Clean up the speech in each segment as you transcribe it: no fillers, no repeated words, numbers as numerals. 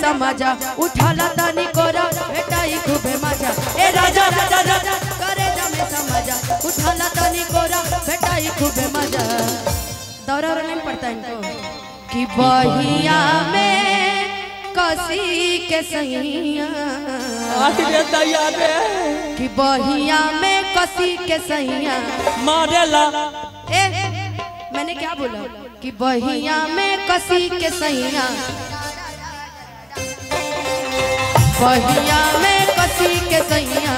समझा उठाला तनी कोरा भेटाई खूबे मजा ए राजा राजा राजा करे जमे समझा उठाला तनी कोरा भेटाई खूबे मजा दौरा नहीं पड़ता इनको कि बहिया में कसी के सैया कि बहिया में कसी के सैया मारेला मैंने क्या बोला कि बहिया में कसी के सैया बहिया में कसी के सैया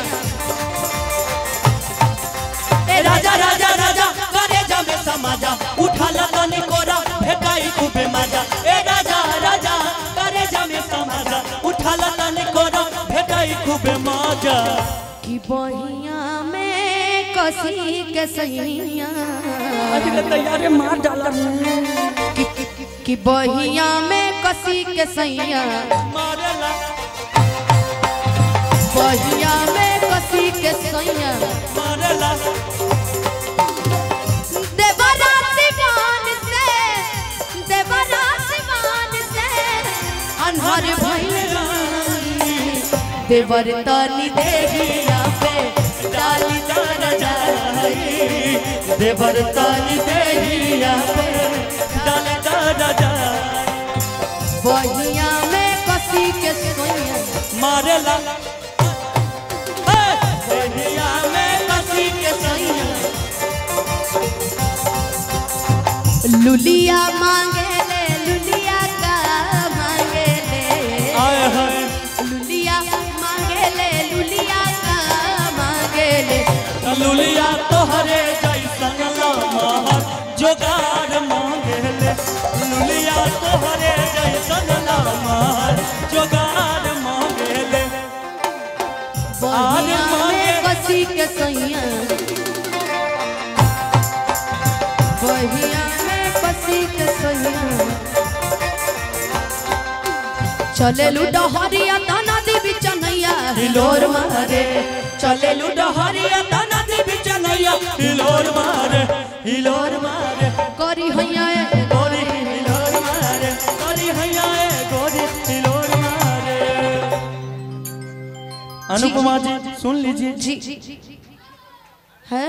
ए राजा राजा राजा करे जमे समझा उठाला तनी कोरा भेटाई खूबे मजा ए राजा राजा करे जमे समझा उठाला तनी कोरा भेटाई खूबे मजा कि बहिया में कसी के सैया तैयार मार डाला कि बहिया में कसी के सैया मारेला बहिया में कसी के सैया मारेला अन्हार भैया देवर तनी देहिया पे डाली दाना जाई देवर तनी देहिया पे डाले दादा जाई बहिया में कसी के सोइया मारेला बहिया में कसी के सोइया लुलिया मांगे ले लुलिया का मांगे ले आए हाय लुलिया मांगे ले लुलिया का मांगे ले लुलिया तोहरे जैसन लमहर जोगार मांगे ले लुलिया तोहरे जैसन लमहर जोगार मांगे ले बहिया में कसी के सैया बहिया में कसी के सैया चले लुडहरिया तना दी बिचनैया हिलोर मारे चले लुडहरिया तना दी बिचनैया हिलोर मारे करी हैया गोरी हिलोर मारे करी हैया गोरी हिलोर मारे अनुपमा जी सुन लीजिए जी है